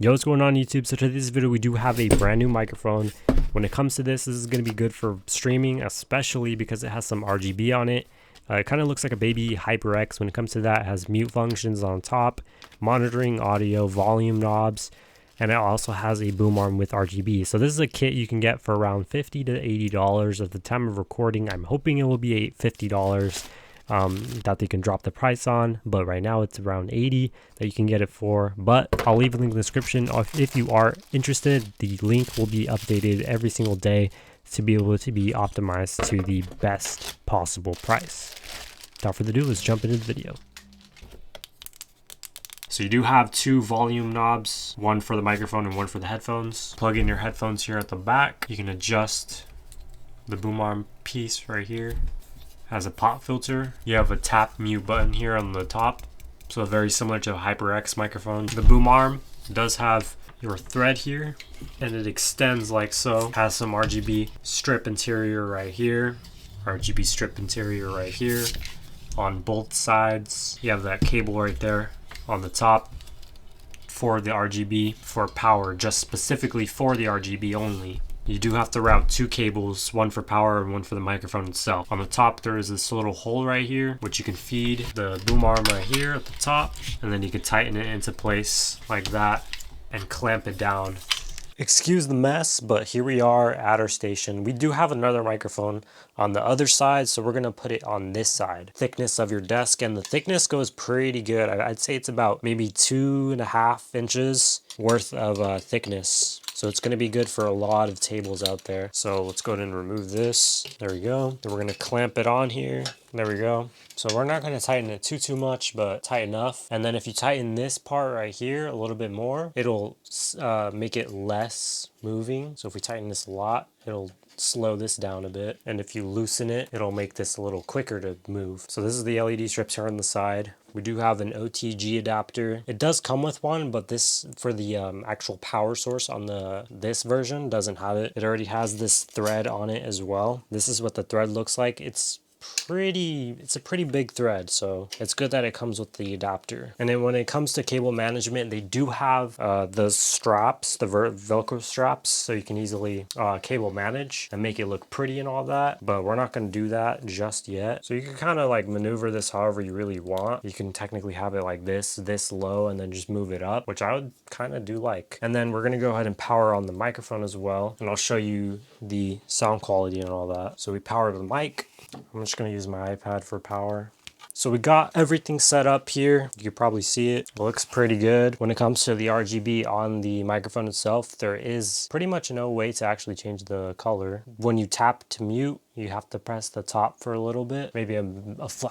Yo, what's going on YouTube? So today's video we do have a brand new microphone. When it comes to this is going to be good for streaming, especially because it has some RGB on it. It kind of looks like a baby HyperX. When it comes to that, it has mute functions on top, monitoring audio, volume knobs, and it also has a boom arm with RGB. So this is a kit you can get for around $50 to $80 at the time of recording. I'm hoping it will be $50. That they can drop the price on, but right now it's around 80 that you can get it for. But I'll leave a link in the description if you are interested. The link will be updated every single day to be able to be optimized to the best possible price. Without further ado, let's jump into the video. So you do have two volume knobs, one for the microphone and one for the headphones. Plug in your headphones here at the back. You can adjust the boom arm piece right here. Has a pop filter. You have a tap mute button here on the top, so very similar to a HyperX microphone. The boom arm does have your thread here, and it extends like so. Has some RGB strip interior right here, RGB strip interior right here. On both sides, you have that cable right there on the top for the RGB, for power, just specifically for the RGB only. You do have to route two cables, one for power and one for the microphone itself. On the top, there is this little hole right here, which you can feed the boom arm right here at the top, and then you can tighten it into place like that and clamp it down. Excuse the mess, but here we are at our station. We do have another microphone on the other side, so we're gonna put it on this side. Thickness of your desk, and the thickness goes pretty good. I'd say it's about maybe 2.5 inches worth of thickness. So it's going to be good for a lot of tables out there. So let's go ahead and remove this. There we go. Then we're going to clamp it on here. There we go. So we're not going to tighten it too much, but tight enough. And then if you tighten this part right here a little bit more, it'll make it less moving. So if we tighten this a lot, it'll slow this down a bit. And if you loosen it, it'll make this a little quicker to move. So this is the LED strips here on the side. We do have an OTG adapter. It does come with one, but this for the actual power source on this version doesn't have it. It already has this thread on it as well. This is what the thread looks like. It's a pretty big thread, so it's good that it comes with the adapter. And then when it comes to cable management, they do have the straps, the Velcro straps, so you can easily cable manage and make it look pretty and all that, but we're not going to do that just yet. So you can kind of like maneuver this however you really want. You can technically have it like this low and then just move it up, which I would kind of do like. And then we're going to go ahead and power on the microphone as well, and I'll show you the sound quality and all that. So we power the mic. I'm just going to use my iPad for power. So we got everything set up here. You can probably see it. It looks pretty good. When it comes to the RGB on the microphone itself, there is pretty much no way to actually change the color. When you tap to mute, you have to press the top for a little bit, maybe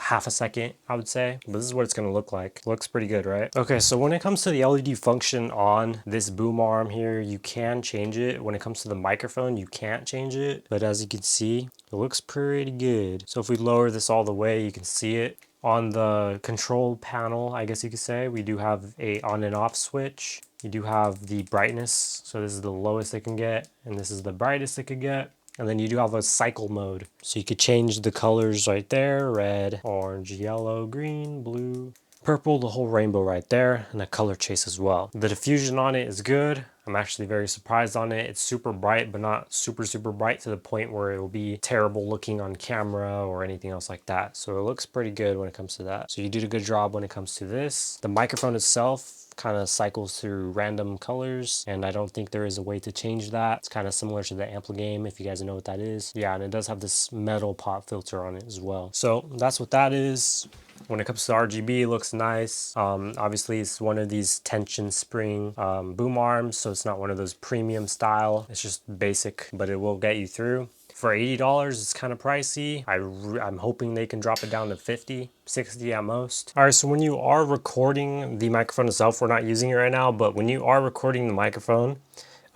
half a second, I would say. But this is what it's gonna look like. Looks pretty good, right? Okay, so when it comes to the LED function on this boom arm here, you can change it. When it comes to the microphone, you can't change it. But as you can see, it looks pretty good. So if we lower this all the way, you can see it. On the control panel, I guess you could say, we do have a on and off switch. You do have the brightness. So this is the lowest it can get, and this is the brightest it could get. And then you do have a cycle mode. So you could change the colors right there: red, orange, yellow, green, blue, purple, the whole rainbow right there, and a color chase as well. The diffusion on it is good. I'm actually very surprised on it. It's super bright, but not super bright to the point where it will be terrible looking on camera or anything else like that. So it looks pretty good when it comes to that. So you did a good job when it comes to this. The microphone itself kind of cycles through random colors, and I don't think there is a way to change that. It's kind of similar to the Ampligame, if you guys know what that is. Yeah, and it does have this metal pop filter on it as well. So that's what that is. When it comes to RGB, it looks nice. Obviously, it's one of these tension spring boom arms, so it's not one of those premium style. It's just basic, but it will get you through. For $80, it's kind of pricey. I'm hoping they can drop it down to 50, 60 at most. All right, so when you are recording the microphone itself, we're not using it right now, but when you are recording the microphone,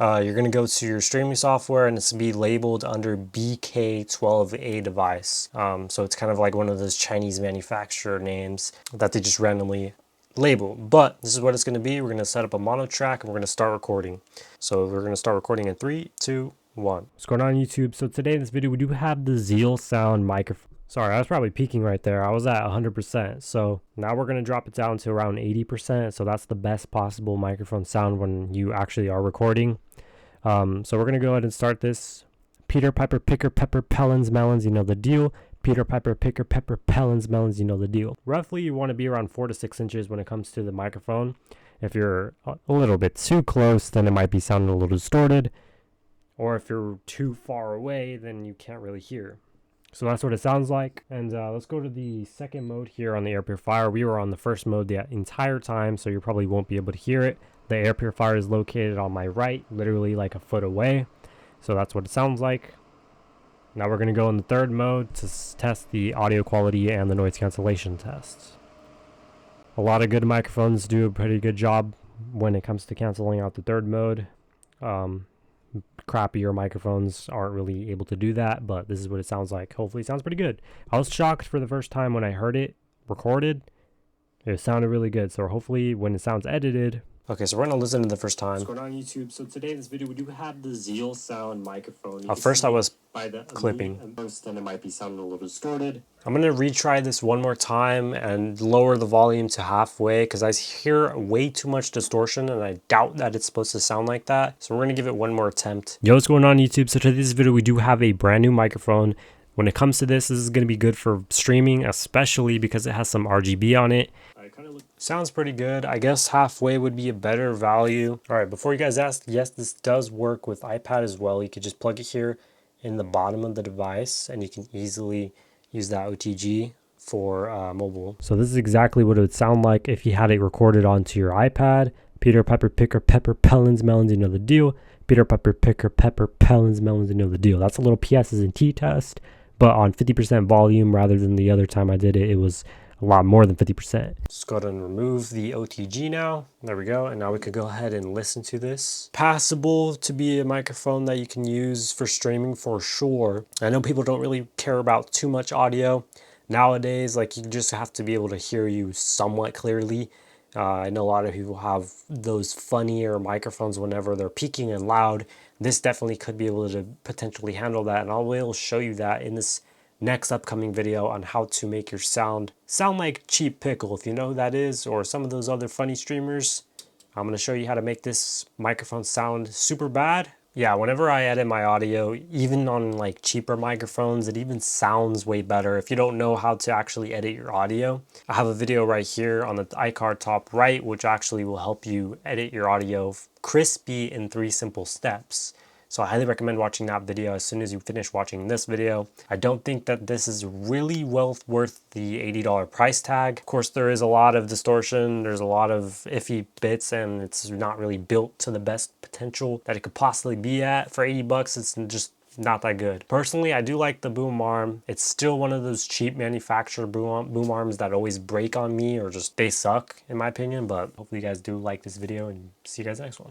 you're going to go to your streaming software, and it's to be labeled under BK12A device. So it's kind of like one of those Chinese manufacturer names that they just randomly label. But this is what it's going to be. We're going to set up a mono track, and we're going to start recording. So we're going to start recording in 3, 2, 1. What's going on YouTube? So today in this video, we do have the Zealsound microphone. Sorry, I was probably peaking right there. I was at 100%. So now we're going to drop it down to around 80%. So that's the best possible microphone sound when you actually are recording. So we're going to go ahead and start this. Peter Piper Picker Pepper Pellins Melons, you know the deal. Peter Piper Picker Pepper Pellins Melons, you know the deal. Roughly you want to be around 4 to 6 inches when it comes to the microphone. If you're a little bit too close, then it might be sounding a little distorted. Or if you're too far away, then you can't really hear. So that's what it sounds like. And let's go to the second mode here on the air purifier. We were on the first mode the entire time, so you probably won't be able to hear it. The air purifier is located on my right, literally like a foot away. So that's what it sounds like. Now we're going to go in the third mode to test the audio quality and the noise cancellation tests. A lot of good microphones do a pretty good job when it comes to canceling out the third mode. Crappier microphones aren't really able to do that, but this is what it sounds like. Hopefully it sounds pretty good. I was shocked for the first time when I heard it recorded. It sounded really good, so hopefully when it sounds edited. Okay, so we're gonna listen to the first time. What's going on YouTube? So today in this video we do have the Zealsound microphone. First I was clipping. Then it might be sounding a little distorted. I'm gonna retry this one more time and lower the volume to halfway because I hear way too much distortion and I doubt that it's supposed to sound like that. So we're gonna give it one more attempt. Yo, what's going on YouTube? So today's video we do have a brand new microphone. When it comes to this is going to be good for streaming, especially because it has some RGB on it. Sounds pretty good. I guess halfway would be a better value. All right, before you guys ask, yes, this does work with iPad as well. You could just plug it here in the bottom of the device and you can easily use that OTG for mobile. So this is exactly what it would sound like if you had it recorded onto your iPad. Peter Piper Picker Pepper Pellins Melons, you know the deal. Peter Piper Picker Pepper Pellins Melons, you know the deal. That's a little PS's and T test. But on 50% volume rather than the other time I did it, it was a lot more than 50%. Just go ahead and remove the OTG now. There we go. And now we could go ahead and listen to this. Passable to be a microphone that you can use for streaming for sure. I know people don't really care about too much audio nowadays. Like you just have to be able to hear you somewhat clearly. I know a lot of people have those funnier microphones whenever they're peaking and loud. This definitely could be able to potentially handle that, and I will show you that in this next upcoming video on how to make your sound like Cheap Pickle, if you know who that is, or some of those other funny streamers. I'm going to show you how to make this microphone sound super bad. Yeah, whenever I edit my audio, even on like cheaper microphones, it even sounds way better if you don't know how to actually edit your audio. I have a video right here on the iCard top right, which actually will help you edit your audio crispy in 3 simple steps. So I highly recommend watching that video as soon as you finish watching this video. I don't think that this is really well worth the $80 price tag. Of course, there is a lot of distortion. There's a lot of iffy bits and it's not really built to the best potential that it could possibly be at. For 80 bucks, it's just not that good. Personally, I do like the boom arm. It's still one of those cheap manufacturer boom arms that always break on me or just they suck in my opinion, but hopefully you guys do like this video and see you guys next one.